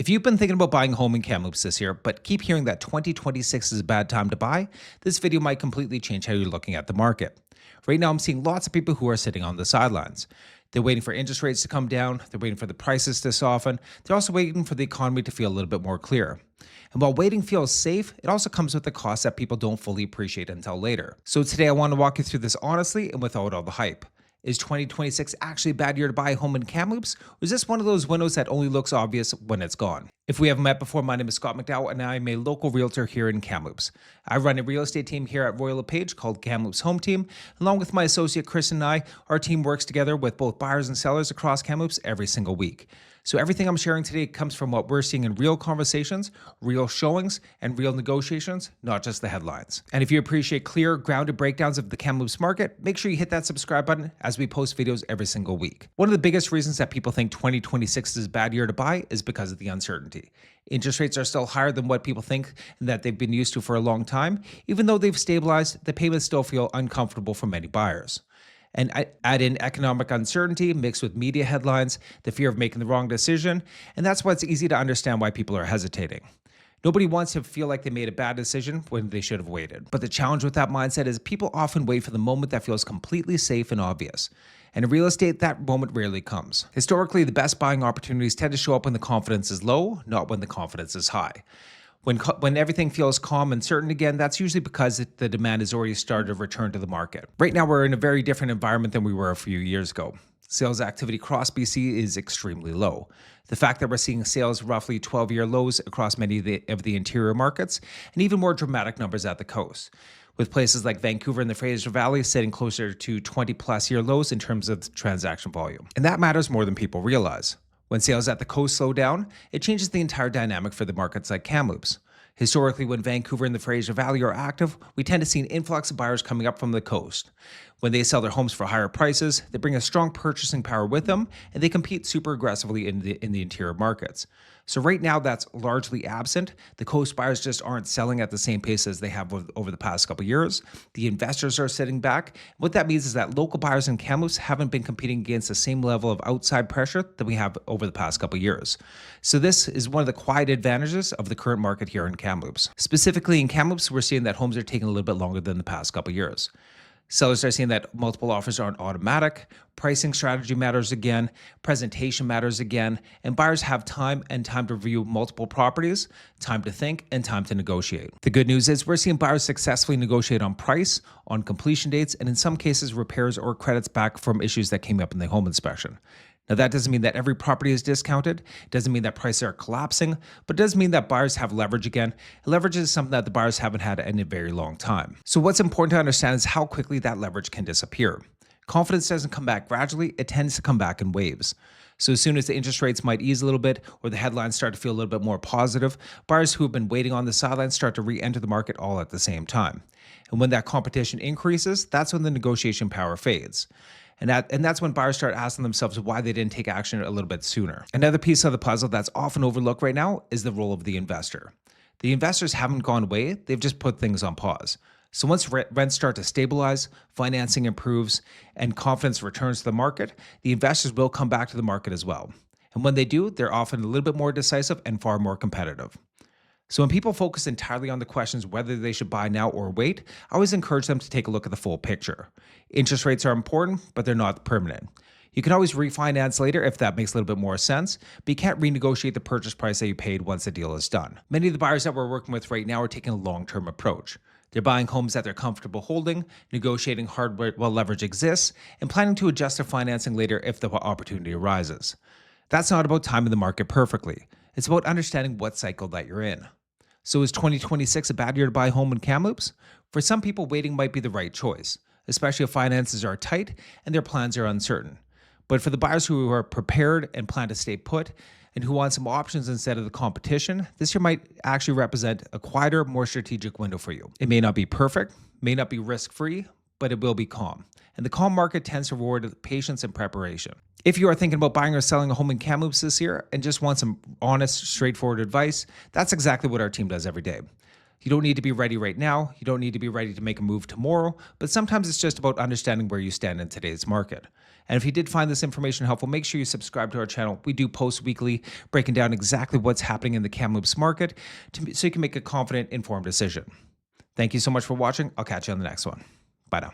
If you've been thinking about buying a home in Kamloops this year, but keep hearing that 2026 is a bad time to buy, this video might completely change how you're looking at the market. Right now, I'm seeing lots of people who are sitting on the sidelines. They're waiting for interest rates to come down, they're waiting for the prices to soften, they're also waiting for the economy to feel a little bit more clear. And while waiting feels safe, it also comes with a cost that people don't fully appreciate until later. So today I want to walk you through this honestly and without all the hype. Is 2026 actually a bad year to buy a home in Kamloops, or is this one of those windows that only looks obvious when it's gone? If we haven't met before, my name is Scott McDowell, and I'm a local realtor here in Kamloops. I run a real estate team here at Royal LePage called Kamloops Home Team. Along with my associate Chris and I, our team works together with both buyers and sellers across Kamloops every single week. So everything I'm sharing today comes from what we're seeing in real conversations, real showings, and real negotiations, not just the headlines. And if you appreciate clear, grounded breakdowns of the Kamloops market, make sure you hit that subscribe button as we post videos every single week. One of the biggest reasons that people think 2026 is a bad year to buy is because of the uncertainty. Interest rates are still higher than what people think and that they've been used to for a long time. Even though they've stabilized, the payments still feel uncomfortable for many buyers. And add in economic uncertainty mixed with media headlines, the fear of making the wrong decision, and that's why it's easy to understand why people are hesitating. Nobody wants to feel like they made a bad decision when they should have waited. But the challenge with that mindset is people often wait for the moment that feels completely safe and obvious. And in real estate, that moment rarely comes. Historically, the best buying opportunities tend to show up when the confidence is low, not when the confidence is high. When everything feels calm and certain again, that's usually because the demand has already started to return to the market. Right now, we're in a very different environment than we were a few years ago. Sales activity across BC is extremely low. The fact that we're seeing sales roughly 12-year lows across many of the interior markets, and even more dramatic numbers at the coast, with places like Vancouver and the Fraser Valley sitting closer to 20-plus year lows in terms of transaction volume. And that matters more than people realize. When sales at the coast slow down, it changes the entire dynamic for the markets like Kamloops. Historically, when Vancouver and the Fraser Valley are active, we tend to see an influx of buyers coming up from the coast. When they sell their homes for higher prices, they bring a strong purchasing power with them, and they compete super aggressively in the interior markets. So right now, that's largely absent. The coast buyers just aren't selling at the same pace as they have over the past couple of years. The investors are sitting back. What that means is that local buyers in Kamloops haven't been competing against the same level of outside pressure that we have over the past couple of years. So this is one of the quiet advantages of the current market here in Kamloops. Specifically in Kamloops, we're seeing that homes are taking a little bit longer than the past couple of years. Sellers are seeing that multiple offers aren't automatic, pricing strategy matters again, presentation matters again, and buyers have time to review multiple properties, time to think, and time to negotiate. The good news is we're seeing buyers successfully negotiate on price, on completion dates, and in some cases repairs or credits back from issues that came up in the home inspection. Now, that doesn't mean that every property is discounted. It doesn't mean that prices are collapsing, but it does mean that buyers have leverage again. Leverage is something that the buyers haven't had in a very long time. So what's important to understand is how quickly that leverage can disappear. Confidence doesn't come back gradually. It tends to come back in waves. So as soon as the interest rates might ease a little bit or the headlines start to feel a little bit more positive, buyers who have been waiting on the sidelines start to re-enter the market all at the same time. And when that competition increases, that's when the negotiation power fades. And that's when buyers start asking themselves why they didn't take action a little bit sooner. Another piece of the puzzle that's often overlooked right now is the role of the investor. The investors haven't gone away, they've just put things on pause. So once rents start to stabilize, financing improves, and confidence returns to the market, the investors will come back to the market as well. And when they do, they're often a little bit more decisive and far more competitive. So when people focus entirely on the questions whether they should buy now or wait, I always encourage them to take a look at the full picture. Interest rates are important, but they're not permanent. You can always refinance later if that makes a little bit more sense, but you can't renegotiate the purchase price that you paid once the deal is done. Many of the buyers that we're working with right now are taking a long-term approach. They're buying homes that they're comfortable holding, negotiating hard while leverage exists, and planning to adjust their financing later if the opportunity arises. That's not about timing the market perfectly. It's about understanding what cycle that you're in. So is 2026 a bad year to buy a home in Kamloops? For some people, waiting might be the right choice, especially if finances are tight and their plans are uncertain. But for the buyers who are prepared and plan to stay put and who want some options instead of the competition, this year might actually represent a quieter, more strategic window for you. It may not be perfect, may not be risk-free, but it will be calm. And the calm market tends to reward patience and preparation. If you are thinking about buying or selling a home in Kamloops this year and just want some honest, straightforward advice, that's exactly what our team does every day. You don't need to be ready right now. You don't need to be ready to make a move tomorrow, but sometimes it's just about understanding where you stand in today's market. And if you did find this information helpful, make sure you subscribe to our channel. We do post weekly, breaking down exactly what's happening in the Kamloops market so you can make a confident, informed decision. Thank you so much for watching. I'll catch you on the next one. Bye now.